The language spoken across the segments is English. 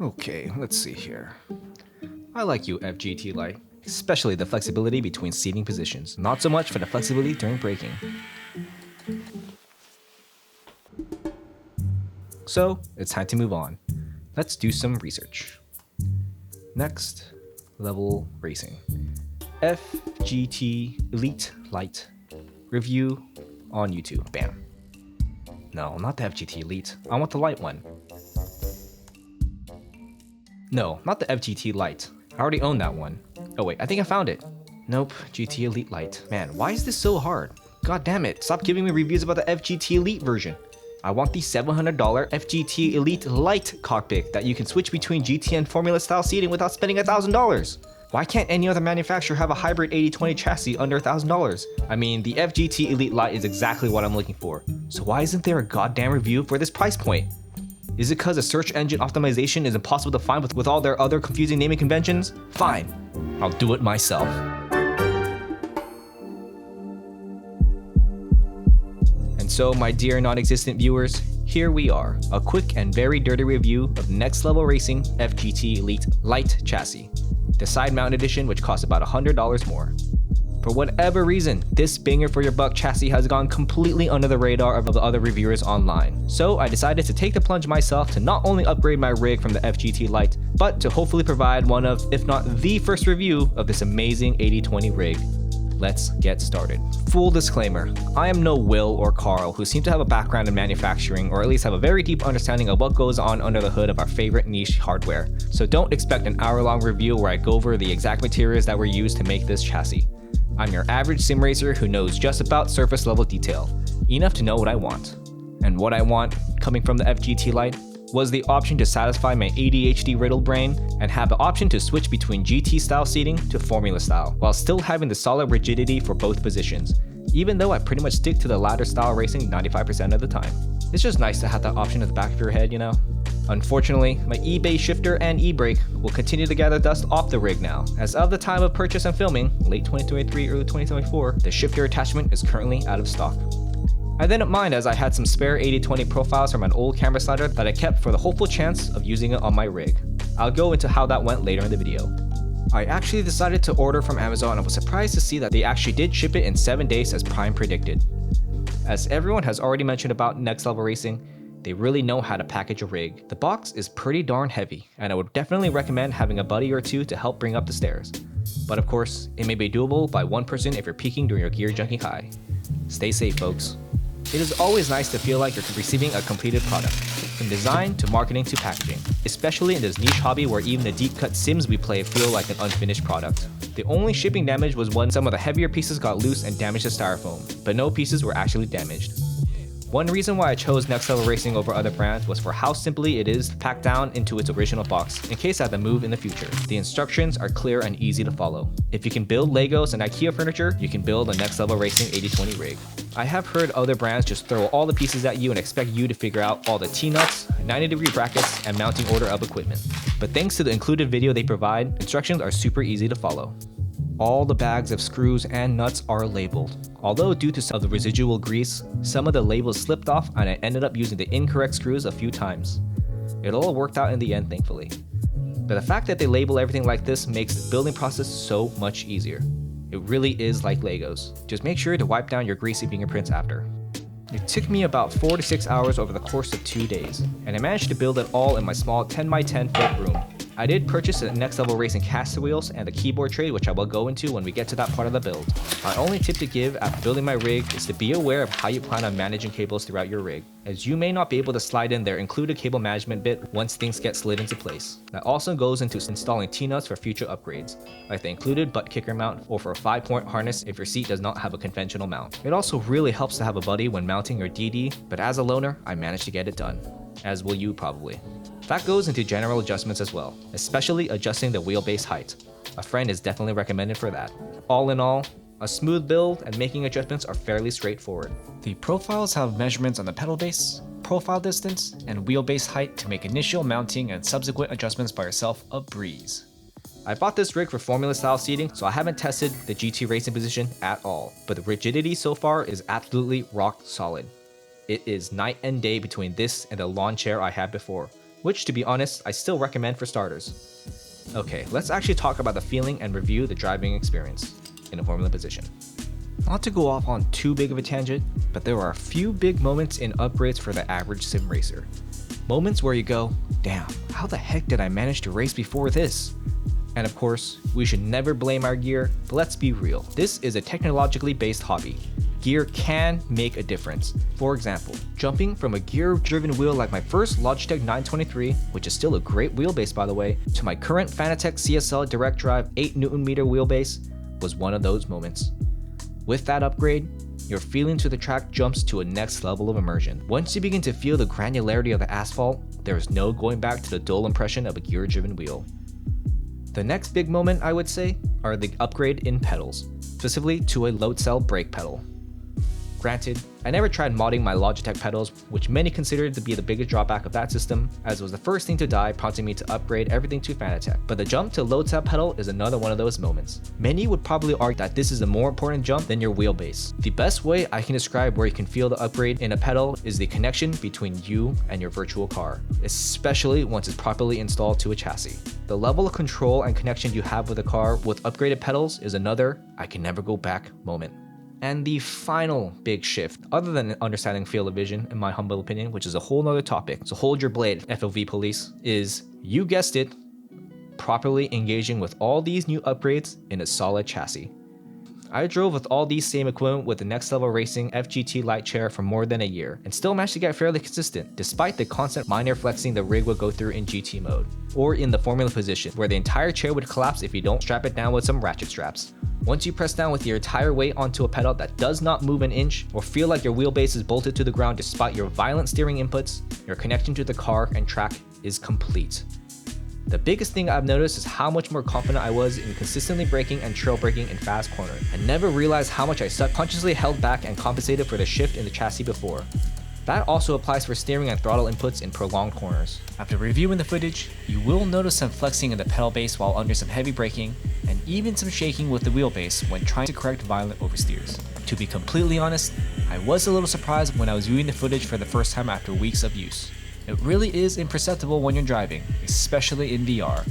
Okay, let's see here. I like you, FGT LITE, especially the flexibility between seating positions. Not so much for the flexibility during braking. So, it's time to move on. Let's do some research. Next, level racing. FGT Elite LITE review on YouTube. Bam. No, not the FGT Elite. I want the light one. No, not the FGT LITE. I already own that one. Oh wait, I think I found it. Nope, GT Elite LITE. Man, why is this so hard? God damn it, stop giving me reviews about the FGT Elite version. I want the $700 FGT Elite LITE cockpit that you can switch between GT and Formula style seating without spending $1,000. Why can't any other manufacturer have a hybrid 80/20 chassis under $1,000? I mean, the FGT Elite LITE is exactly what I'm looking for. So why isn't there a goddamn review for this price point? Is it because a search engine optimization is impossible to find with all their other confusing naming conventions? Fine, I'll do it myself. And so, my dear non-existent viewers, here we are, a quick and very dirty review of Next Level Racing FGT Elite LITE chassis, the side mount edition, which costs about $100 more. For whatever reason, this banger for your buck chassis has gone completely under the radar of the other reviewers online. So I decided to take the plunge myself to not only upgrade my rig from the FGT LITE, but to hopefully provide one of, if not the first review of this amazing 80/20 rig. Let's get started. Full disclaimer, I am no Will or Carl who seem to have a background in manufacturing or at least have a very deep understanding of what goes on under the hood of our favorite niche hardware. So don't expect an hour-long review where I go over the exact materials that were used to make this chassis. I'm your average sim racer who knows just about surface level detail, enough to know what I want. And what I want, coming from the FGT LITE, was the option to satisfy my ADHD riddled brain and have the option to switch between GT style seating to Formula style, while still having the solid rigidity for both positions, even though I pretty much stick to the latter style racing 95% of the time. It's just nice to have that option at the back of your head, you know? Unfortunately, my eBay shifter and e-brake will continue to gather dust off the rig now. As of the time of purchase and filming, late 2023, early 2024, the shifter attachment is currently out of stock. I didn't mind as I had some spare 80/20 profiles from an old camera slider that I kept for the hopeful chance of using it on my rig. I'll go into how that went later in the video. I actually decided to order from Amazon and was surprised to see that they actually did ship it in 7 days as Prime predicted. As everyone has already mentioned about Next Level Racing, they really know how to package a rig. The box is pretty darn heavy, and I would definitely recommend having a buddy or two to help bring up the stairs. But of course, it may be doable by one person if you're peaking during your gear junking high. Stay safe, folks. It is always nice to feel like you're receiving a completed product, from design to marketing to packaging, especially in this niche hobby where even the deep cut sims we play feel like an unfinished product. The only shipping damage was when some of the heavier pieces got loose and damaged the styrofoam, but no pieces were actually damaged. One reason why I chose Next Level Racing over other brands was for how simply it is to pack down into its original box, in case I have to move in the future. The instructions are clear and easy to follow. If you can build Legos and IKEA furniture, you can build a Next Level Racing 80/20 rig. I have heard other brands just throw all the pieces at you and expect you to figure out all the T-nuts, 90-degree brackets, and mounting order of equipment. But thanks to the included video they provide, instructions are super easy to follow. All the bags of screws and nuts are labeled. Although due to some of the residual grease, some of the labels slipped off and I ended up using the incorrect screws a few times. It all worked out in the end, thankfully. But the fact that they label everything like this makes the building process so much easier. It really is like Legos. Just make sure to wipe down your greasy fingerprints after. It took me about 4 to 6 hours over the course of 2 days, and I managed to build it all in my small 10x10 foot room. I did purchase the Next Level Racing caster wheels and the keyboard tray, which I will go into when we get to that part of the build. My only tip to give after building my rig is to be aware of how you plan on managing cables throughout your rig, as you may not be able to slide in their included cable management bit once things get slid into place. That also goes into installing T-nuts for future upgrades, like the included butt kicker mount or for a 5-point harness if your seat does not have a conventional mount. It also really helps to have a buddy when mounting your DD, but as a loner, I managed to get it done. As will you probably. That goes into general adjustments as well, especially adjusting the wheelbase height. A friend is definitely recommended for that. All in all, a smooth build and making adjustments are fairly straightforward. The profiles have measurements on the pedal base, profile distance, and wheelbase height to make initial mounting and subsequent adjustments by yourself a breeze. I bought this rig for Formula style seating, so I haven't tested the GT racing position at all, but the rigidity so far is absolutely rock solid. It is night and day between this and the lawn chair I had before. which to be honest, I still recommend for starters. Okay, let's actually talk about the feeling and review the driving experience in a Formula position. Not to go off on too big of a tangent, but there are a few big moments in upgrades for the average sim racer. Moments where you go, damn, how the heck did I manage to race before this? And of course, we should never blame our gear, but let's be real, this is a technologically based hobby. Gear can make a difference. For example, jumping from a gear-driven wheel like my first Logitech 923, which is still a great wheelbase by the way, to my current Fanatec CSL direct drive 8Nm wheelbase was one of those moments. With that upgrade, your feeling to the track jumps to a next level of immersion. Once you begin to feel the granularity of the asphalt, there is no going back to the dull impression of a gear-driven wheel. The next big moment, I would say, are the upgrade in pedals, specifically to a load cell brake pedal. Granted, I never tried modding my Logitech pedals, which many considered to be the biggest drawback of that system, as it was the first thing to die, prompting me to upgrade everything to Fanatec. But the jump to load cell pedal is another one of those moments. Many would probably argue that this is a more important jump than your wheelbase. The best way I can describe where you can feel the upgrade in a pedal is the connection between you and your virtual car, especially once it's properly installed to a chassis. The level of control and connection you have with the car with upgraded pedals is another I can never go back moment. And the final big shift, other than understanding field of vision, in my humble opinion, which is a whole nother topic, so hold your blade, FOV police, is, you guessed it, properly engaging with all these new upgrades in a solid chassis. I drove with all these same equipment with the Next Level Racing FGT LITE chair for more than a year, and still managed to get fairly consistent, despite the constant minor flexing the rig would go through in GT mode, or in the Formula position, where the entire chair would collapse if you don't strap it down with some ratchet straps. Once you press down with your entire weight onto a pedal that does not move an inch, or feel like your wheelbase is bolted to the ground despite your violent steering inputs, your connection to the car and track is complete. The biggest thing I've noticed is how much more confident I was in consistently braking and trail braking in fast cornering. I never realized how much I subconsciously held back and compensated for the shift in the chassis before. That also applies for steering and throttle inputs in prolonged corners. After reviewing the footage, you will notice some flexing in the pedal base while under some heavy braking, and even some shaking with the wheelbase when trying to correct violent oversteers. To be completely honest, I was a little surprised when I was viewing the footage for the first time after weeks of use. It really is imperceptible when you're driving, especially in VR.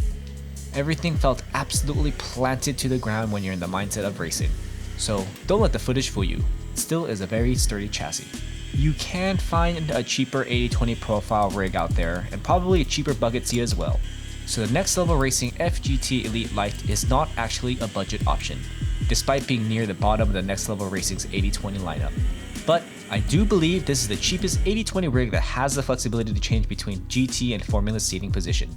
Everything felt absolutely planted to the ground when you're in the mindset of racing. So don't let the footage fool you, it still is a very sturdy chassis. You can find a cheaper 80/20 profile rig out there, and probably a cheaper bucket seat as well. So the Next Level Racing FGT Elite LITE is not actually a budget option, despite being near the bottom of the Next Level Racing's 80/20 lineup. But I do believe this is the cheapest 80/20 rig that has the flexibility to change between GT and Formula seating position.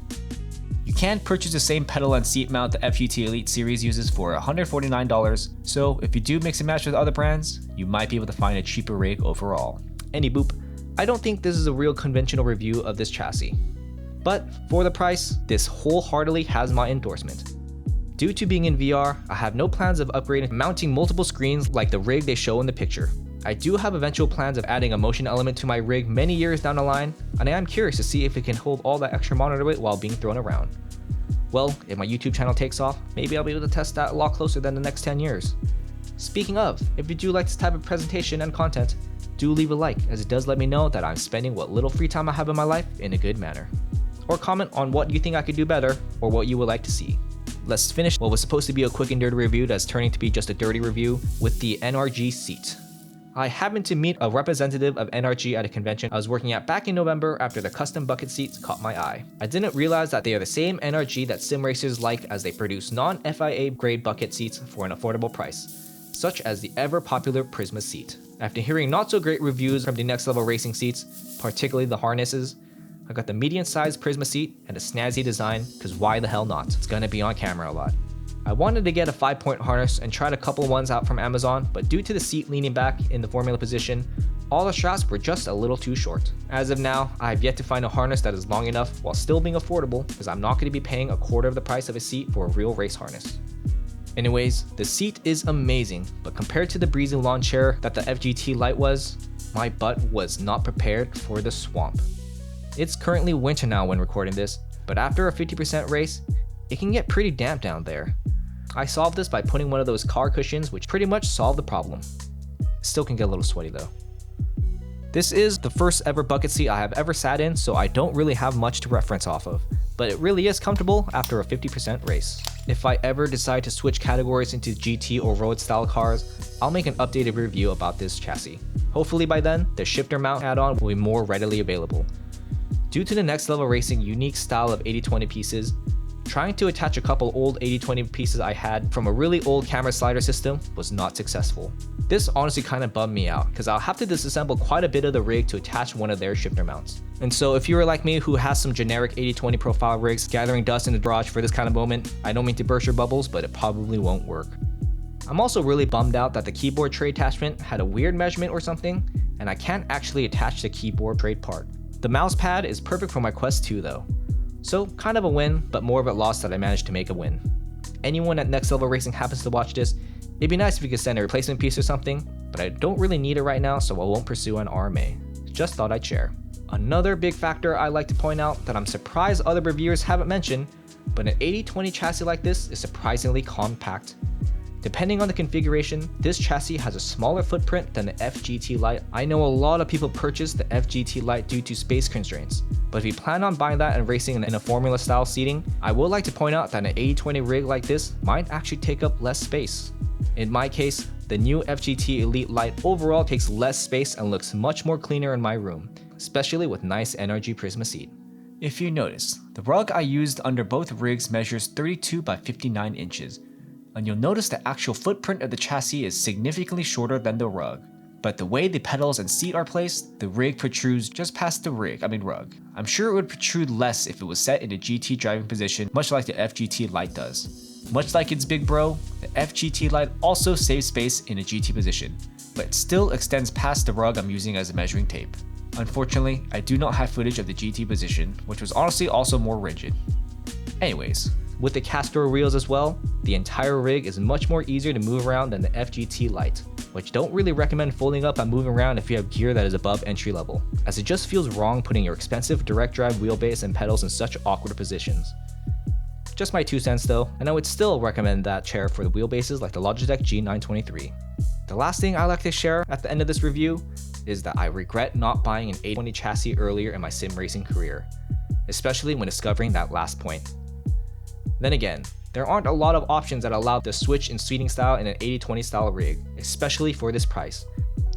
You can purchase the same pedal and seat mount the FGT Elite series uses for $149, so if you do mix and match with other brands, you might be able to find a cheaper rig overall. Any boop, I don't think this is a real conventional review of this chassis. But for the price, this wholeheartedly has my endorsement. Due to being in VR, I have no plans of upgrading and mounting multiple screens like the rig they show in the picture. I do have eventual plans of adding a motion element to my rig many years down the line, and I am curious to see if it can hold all that extra monitor weight while being thrown around. Well, if my YouTube channel takes off, maybe I'll be able to test that a lot closer than the next 10 years. Speaking of, if you do like this type of presentation and content, do leave a like, as it does let me know that I'm spending what little free time I have in my life in a good manner. Or comment on what you think I could do better, or what you would like to see. Let's finish what was supposed to be a quick and dirty review that's turning to be just a dirty review with the NRG seat. I happened to meet a representative of NRG at a convention I was working at back in November after the custom bucket seats caught my eye. I didn't realize that they are the same NRG that sim racers like, as they produce non-FIA grade bucket seats for an affordable price, such as the ever popular Prisma seat. After hearing not so great reviews from the Next Level Racing seats, particularly the harnesses, I got the medium-sized Prisma seat and a snazzy design, cause why the hell not? It's gonna be on camera a lot. I wanted to get a 5-point harness and tried a couple ones out from Amazon, but due to the seat leaning back in the Formula position, all the straps were just a little too short. As of now, I have yet to find a harness that is long enough while still being affordable, as I'm not going to be paying a quarter of the price of a seat for a real race harness. Anyways, the seat is amazing, but compared to the breezy lawn chair that the FGT LITE was, my butt was not prepared for the swamp. It's currently winter now when recording this, but after a 50% race, it can get pretty damp down there. I solved this by putting one of those car cushions, which pretty much solved the problem. Still can get a little sweaty though. This is the first ever bucket seat I have ever sat in, so I don't really have much to reference off of, but it really is comfortable after a 50% race. If I ever decide to switch categories into GT or road style cars, I'll make an updated review about this chassis. Hopefully by then, the shifter mount add-on will be more readily available. Due to the Next Level Racing unique style of 80/20 pieces, trying to attach a couple old 80/20 pieces I had from a really old camera slider system was not successful. This honestly kind of bummed me out, because I'll have to disassemble quite a bit of the rig to attach one of their shifter mounts. And so if you were like me who has some generic 80/20 profile rigs gathering dust in the garage for this kind of moment, I don't mean to burst your bubbles, but it probably won't work. I'm also really bummed out that the keyboard tray attachment had a weird measurement or something, and I can't actually attach the keyboard tray part. The mouse pad is perfect for my Quest 2 though. So kind of a win, but more of a loss that I managed to make a win. Anyone at Next Level Racing happens to watch this, it'd be nice if you could send a replacement piece or something, but I don't really need it right now, so I won't pursue an RMA. Just thought I'd share. Another big factor I like to point out that I'm surprised other reviewers haven't mentioned, but an 80/20 chassis like this is surprisingly compact. Depending on the configuration, this chassis has a smaller footprint than the FGT LITE. I know a lot of people purchase the FGT LITE due to space constraints, but if you plan on buying that and racing in a formula style seating, I would like to point out that an 80/20 rig like this might actually take up less space. In my case, the new FGT Elite LITE overall takes less space and looks much more cleaner in my room, especially with nice NRG Prisma seat. If you notice, the rug I used under both rigs measures 32 by 59 inches. And you'll notice the actual footprint of the chassis is significantly shorter than the rug. But the way the pedals and seat are placed, the rig protrudes just past the rug. I'm sure it would protrude less if it was set in a GT driving position, much like the FGT LITE does. Much like its big bro, the FGT LITE also saves space in a GT position, but it still extends past the rug I'm using as a measuring tape. Unfortunately, I do not have footage of the GT position, which was honestly also more rigid. Anyways, with the Castor wheels as well, the entire rig is much more easier to move around than the FGT LITE, which don't really recommend folding up and moving around if you have gear that is above entry level, as it just feels wrong putting your expensive direct drive wheelbase and pedals in such awkward positions. Just my 2 cents though, and I would still recommend that chair for the wheelbases like the Logitech G923. The last thing I like to share at the end of this review is that I regret not buying an 80/20 chassis earlier in my sim racing career, especially when discovering that last point. Then again, there aren't a lot of options that allow the switch in seating style in an 80/20 style rig, especially for this price.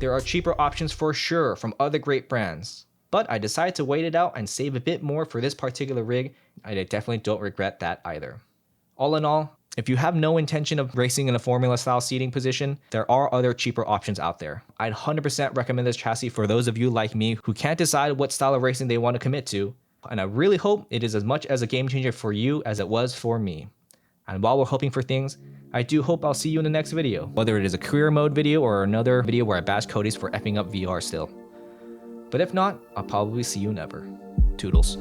There are cheaper options for sure from other great brands, but I decided to wait it out and save a bit more for this particular rig, and I definitely don't regret that either. All in all, if you have no intention of racing in a formula style seating position, there are other cheaper options out there. I'd 100% recommend this chassis for those of you like me who can't decide what style of racing they want to commit to, and I really hope it is as much as a game changer for you as it was for me. And while we're hoping for things, I do hope I'll see you in the next video, whether it is a career mode video or another video where I bash Cody's for effing up VR still. But if not, I'll probably see you never. Toodles.